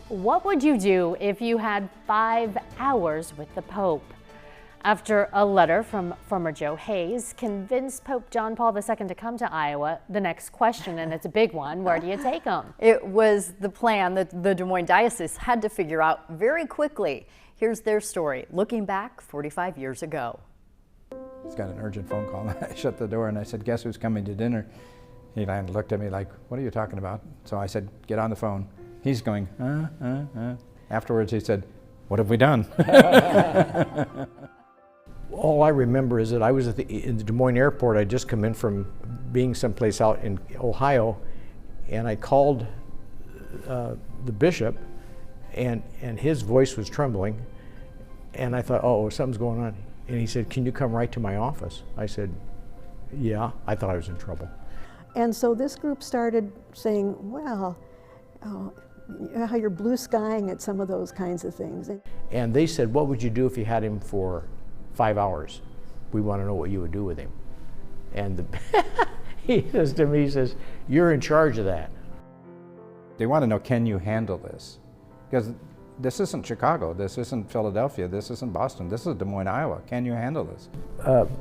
What would you do if you had 5 hours with the Pope? After a letter from former Joe Hayes convinced Pope John Paul II to come to Iowa, the next question, and it's a big one, where do you take him? It was the plan that the Des Moines Diocese had to figure out very quickly. Here's their story, looking back 45 years ago. He's got an urgent phone call. I shut the door and I said, "Guess who's coming to dinner?" He looked at me like, "What are you talking about?" So I said, "Get on the phone." He's going, Afterwards he said, "What have we done?" All I remember is that I was in the Des Moines airport. I'd just come in from being someplace out in Ohio, and I called the bishop, and his voice was trembling, and I thought, oh, something's going on. And he said, "Can you come right to my office?" I said, "Yeah." I thought I was in trouble. And so this group started saying, well, how you're blue skying at some of those kinds of things. And they said, "What would you do if you had him for 5 hours? We want to know what you would do with him." And he says to me, he says, "You're in charge of that." They want to know, can you handle this? Because this isn't Chicago, this isn't Philadelphia, this isn't Boston, this is Des Moines, Iowa. Can you handle this?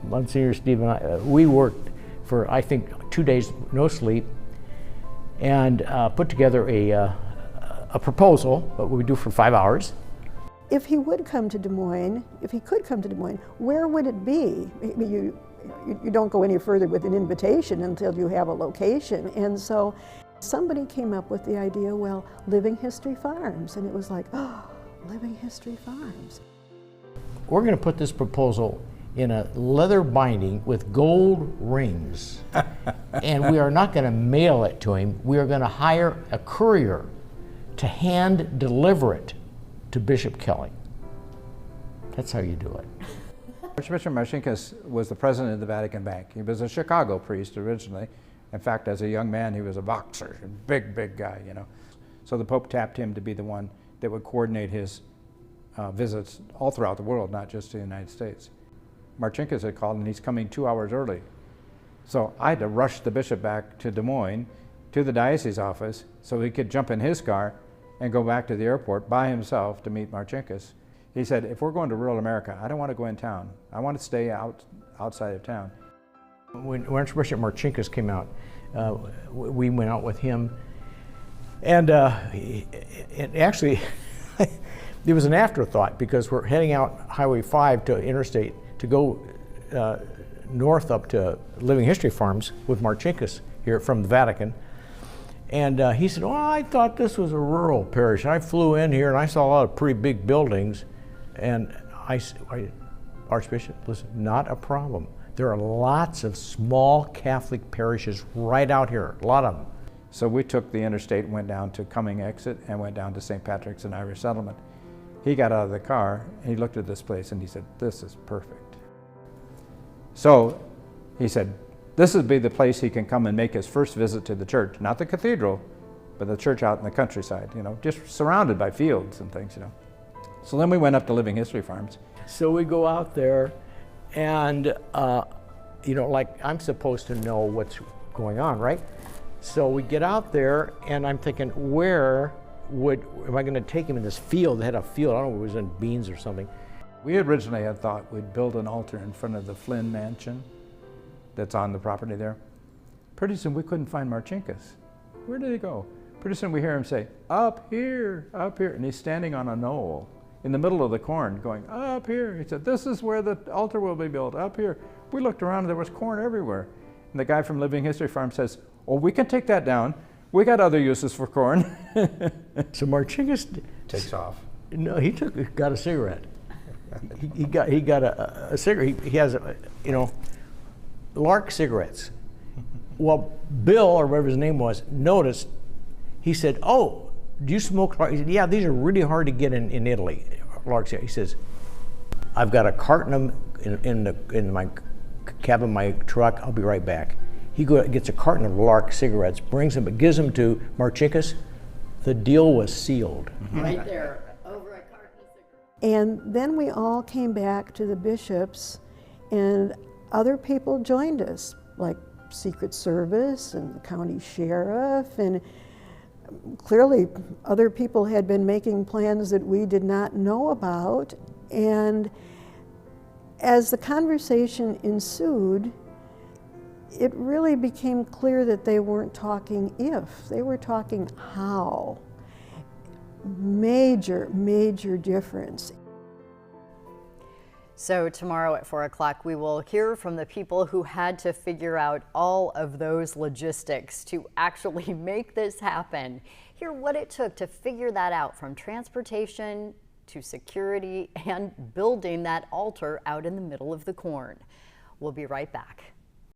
Monsignor Steve and I, we worked for, I think, 2 days, no sleep, and put together a proposal, what would we do for 5 hours. If he would come to Des Moines, if he could come to Des Moines, where would it be? I mean, you don't go any further with an invitation until you have a location. And so somebody came up with the idea, well, Living History Farms. And it was like, oh, Living History Farms. We're going to put this proposal in a leather binding with gold rings. And we are not going to mail it to him. We are going to hire a courier to hand deliver it to Bishop Kelly. That's how you do it. Archbishop Marcinkus was the president of the Vatican Bank. He was a Chicago priest originally. In fact, as a young man, he was a boxer, a big, big guy, you know. So the Pope tapped him to be the one that would coordinate his visits all throughout the world, not just to the United States. Marcinkus had called, and he's coming 2 hours early. So I had to rush the bishop back to Des Moines, to the diocese office, so he could jump in his car and go back to the airport by himself to meet Marcinkus. He said, "If we're going to rural America, I don't want to go in town. I want to stay outside of town." When Archbishop Marcinkus came out, we went out with him, and it actually, it was an afterthought because we're heading out Highway 5 to Interstate to go north up to Living History Farms with Marcinkus here from the Vatican. And he said, "Oh, I thought this was a rural parish. I flew in here and I saw a lot of pretty big buildings." And I Archbishop, listen, not a problem. There are lots of small Catholic parishes right out here, a lot of them. So we took the interstate and went down to Cumming Exit and went down to St. Patrick's and Irish Settlement. He got out of the car and he looked at this place and he said, "This is perfect." So he said, this would be the place he can come and make his first visit to the church, not the cathedral, but the church out in the countryside, you know, just surrounded by fields and things, you know. So then we went up to Living History Farms. So we go out there and, you know, like I'm supposed to know what's going on, right? So we get out there and I'm thinking, am I going to take him in this field? They had a field, I don't know if it was in beans or something. We originally had thought we'd build an altar in front of the Flynn Mansion that's on the property there. Pretty soon we couldn't find Marcinkus. Where did he go? Pretty soon we hear him say, up here," and he's standing on a knoll in the middle of the corn going, "Up here." He said, "This is where the altar will be built, up here." We looked around and there was corn everywhere. And the guy from Living History Farm says, "Oh, we can take that down. We got other uses for corn." So Marcinkus Takes off. No, he got a cigarette. he got a cigarette. He has, you know, Lark cigarettes. Well, Bill, or whatever his name was, noticed. He said, "Oh, do you smoke Lark?" He said, "Yeah, these are really hard to get in Italy, Lark cigarettes." He says, "I've got a carton of them in my cab of my truck. I'll be right back." He gets a carton of Lark cigarettes, brings them, gives them to Marcinkus. The deal was sealed. Right there, over a carton of cigarettes. And then we all came back to the bishops, and other people joined us, like Secret Service and the county sheriff, and Clearly, other people had been making plans that we did not know about, and as the conversation ensued, it really became clear that they weren't talking if, they were talking how. Major, major difference. So tomorrow at 4 o'clock, we will hear from the people who had to figure out all of those logistics to actually make this happen. Hear what it took to figure that out, from transportation to security and building that altar out in the middle of the corn. We'll be right back.